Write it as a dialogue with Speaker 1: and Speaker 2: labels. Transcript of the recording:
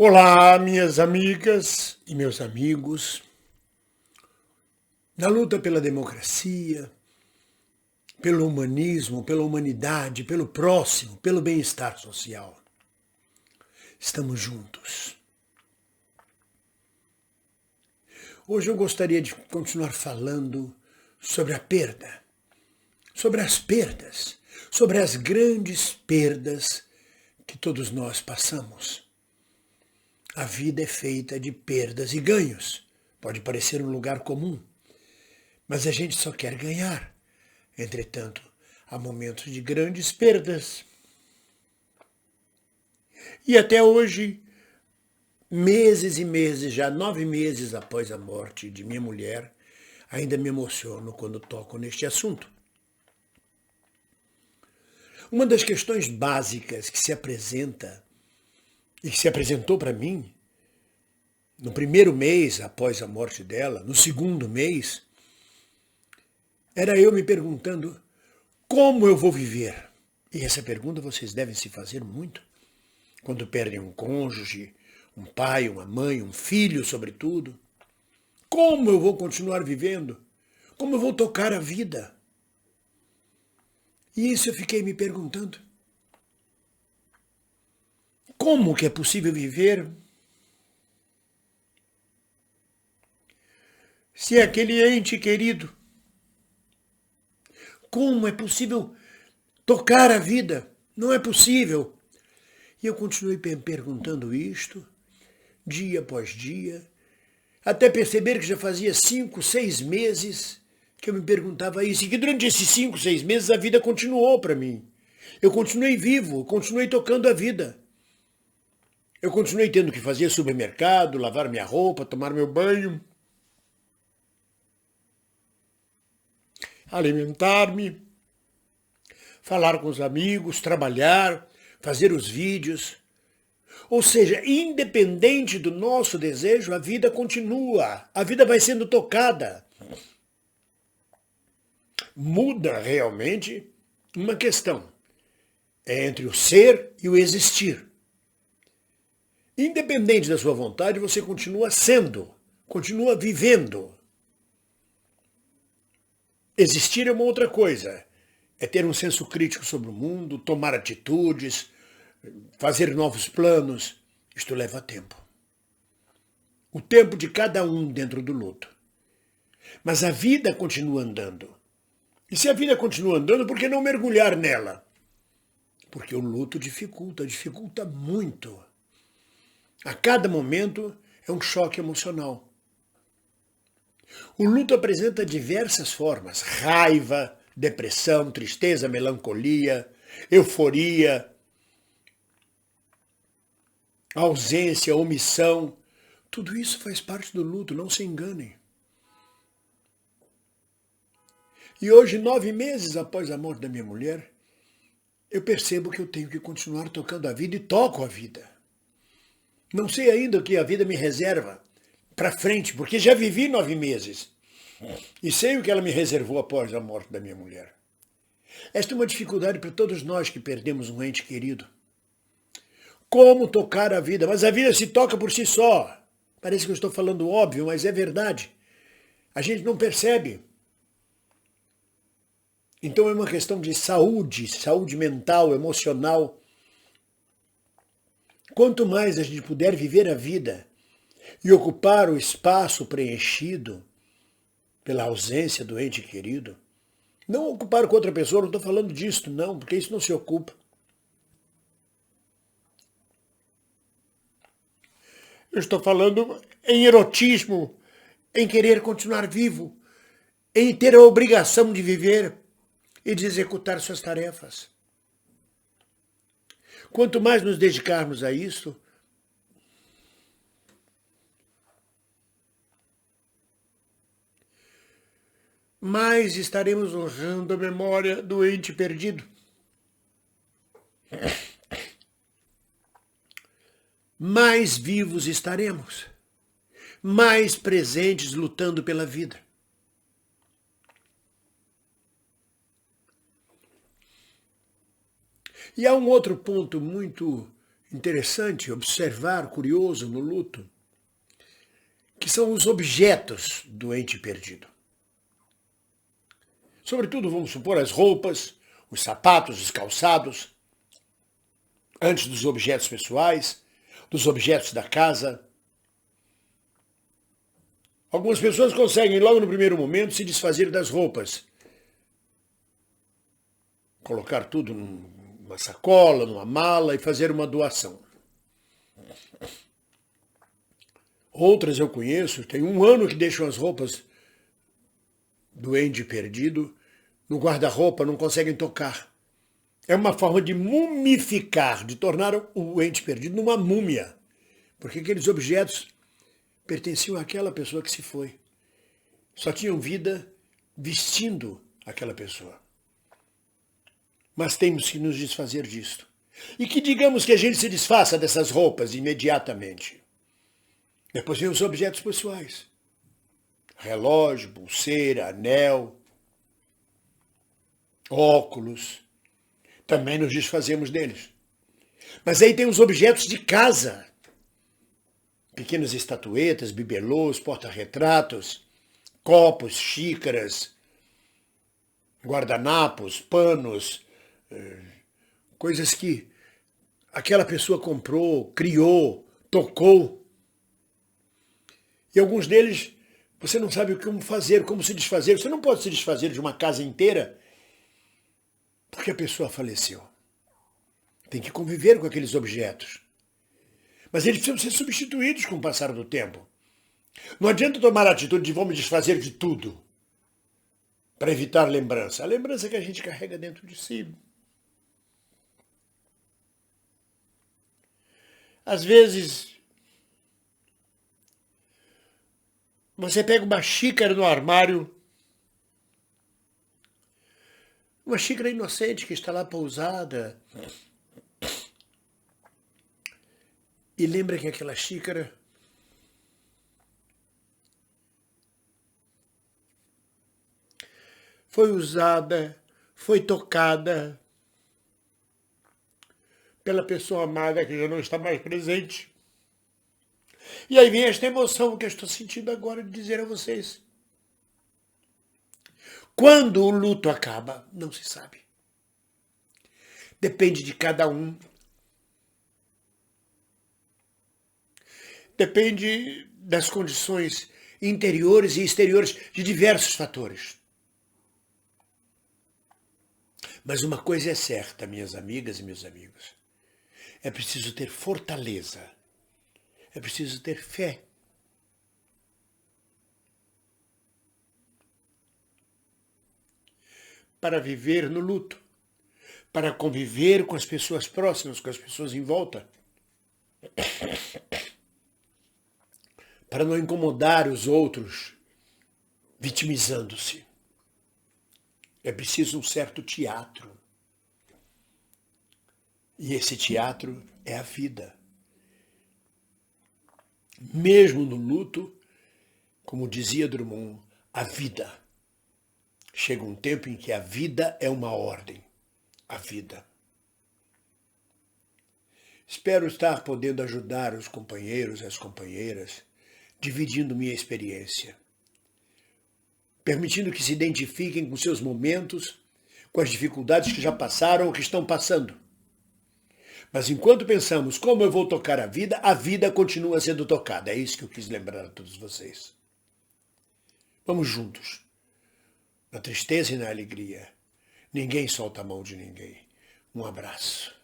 Speaker 1: Olá, minhas amigas e meus amigos. Na luta pela democracia, pelo humanismo, pela humanidade, pelo próximo, pelo bem-estar social. Estamos juntos. Hoje eu gostaria de continuar falando sobre a perda, sobre as perdas, sobre as grandes perdas que todos nós passamos. A vida é feita de perdas e ganhos. Pode parecer um lugar comum, mas a gente só quer ganhar. Entretanto, há momentos de grandes perdas. E até hoje, meses e meses, já 9 meses após a morte de minha mulher, ainda me emociono quando toco neste assunto. Uma das questões básicas que se apresenta e que se apresentou para mim, no primeiro mês após a morte dela, no segundo mês, era eu me perguntando como eu vou viver. E essa pergunta vocês devem se fazer muito quando perdem um cônjuge, um pai, uma mãe, um filho, sobretudo. Como eu vou continuar vivendo? Como eu vou tocar a vida? E isso eu fiquei me perguntando. Como que é possível viver se é aquele ente querido? Como é possível tocar a vida? Não é possível. E eu continuei perguntando isto, dia após dia, até perceber que já fazia 5, 6 meses que eu me perguntava isso. E que durante esses 5, 6 meses a vida continuou para mim. Eu continuei vivo, eu continuei tocando a vida. Eu continuei tendo que fazer supermercado, lavar minha roupa, tomar meu banho, alimentar-me, falar com os amigos, trabalhar, fazer os vídeos. Ou seja, independente do nosso desejo, a vida continua, a vida vai sendo tocada. Muda realmente uma questão. É entre o ser e o existir. Independente da sua vontade, você continua sendo, continua vivendo. Existir é uma outra coisa. É ter um senso crítico sobre o mundo, tomar atitudes, fazer novos planos. Isto leva tempo. O tempo de cada um dentro do luto. Mas a vida continua andando. E se a vida continua andando, por que não mergulhar nela? Porque o luto dificulta muito. A cada momento é um choque emocional. O luto apresenta diversas formas: raiva, depressão, tristeza, melancolia, euforia, ausência, omissão. Tudo isso faz parte do luto, não se enganem. E hoje, 9 meses após a morte da minha mulher, eu percebo que eu tenho que continuar tocando a vida e toco a vida. Não sei ainda o que a vida me reserva para frente, porque já vivi 9 meses. E sei o que ela me reservou após a morte da minha mulher. Esta é uma dificuldade para todos nós que perdemos um ente querido. Como tocar a vida? Mas a vida se toca por si só. Parece que eu estou falando óbvio, mas é verdade. A gente não percebe. Então é uma questão de saúde mental, emocional. Quanto mais a gente puder viver a vida e ocupar o espaço preenchido pela ausência do ente querido, não ocupar com outra pessoa, não estou falando disso, não, porque isso não se ocupa. Eu estou falando em erotismo, em querer continuar vivo, em ter a obrigação de viver e de executar suas tarefas. Quanto mais nos dedicarmos a isso, mais estaremos honrando a memória do ente perdido. Mais vivos estaremos, mais presentes lutando pela vida. E há um outro ponto muito interessante observar, curioso no luto, que são os objetos do ente perdido. Sobretudo, vamos supor, as roupas, os sapatos, os calçados, antes dos objetos pessoais, dos objetos da casa. Algumas pessoas conseguem, logo no primeiro momento, se desfazer das roupas. Colocar tudo numa sacola, numa mala e fazer uma doação. Outras eu conheço, tem 1 ano que deixam as roupas do ente perdido no guarda-roupa, não conseguem tocar. É uma forma de mumificar, de tornar o ente perdido numa múmia. Porque aqueles objetos pertenciam àquela pessoa que se foi. Só tinham vida vestindo aquela pessoa. Mas temos que nos desfazer disto. E que digamos que a gente se desfaça dessas roupas imediatamente. Depois vem os objetos pessoais. Relógio, pulseira, anel, óculos. Também nos desfazemos deles. Mas aí tem os objetos de casa. Pequenas estatuetas, bibelôs, porta-retratos, copos, xícaras, guardanapos, panos, coisas que aquela pessoa comprou, criou, tocou. E alguns deles você não sabe como fazer, como se desfazer. Você não pode se desfazer de uma casa inteira porque a pessoa faleceu. Tem que conviver com aqueles objetos. Mas eles precisam ser substituídos com o passar do tempo. Não adianta tomar a atitude de vou me desfazer de tudo para evitar lembrança. A lembrança que a gente carrega dentro de si. Às vezes, você pega uma xícara no armário, uma xícara inocente que está lá pousada, e lembra que aquela xícara foi usada, foi tocada pela pessoa amada que já não está mais presente. E aí vem esta emoção que eu estou sentindo agora de dizer a vocês. Quando o luto acaba, não se sabe. Depende de cada um. Depende das condições interiores e exteriores de diversos fatores. Mas uma coisa é certa, minhas amigas e meus amigos. É preciso ter fortaleza. É preciso ter fé. Para viver no luto. Para conviver com as pessoas próximas, com as pessoas em volta. Para não incomodar os outros, vitimizando-se. É preciso um certo teatro. E esse teatro é a vida. Mesmo no luto, como dizia Drummond, a vida. Chega um tempo em que a vida é uma ordem. A vida. Espero estar podendo ajudar os companheiros e as companheiras, dividindo minha experiência. Permitindo que se identifiquem com seus momentos, com as dificuldades que já passaram ou que estão passando. Mas enquanto pensamos como eu vou tocar a vida continua sendo tocada. É isso que eu quis lembrar a todos vocês. Vamos juntos. Na tristeza e na alegria. Ninguém solta a mão de ninguém. Um abraço.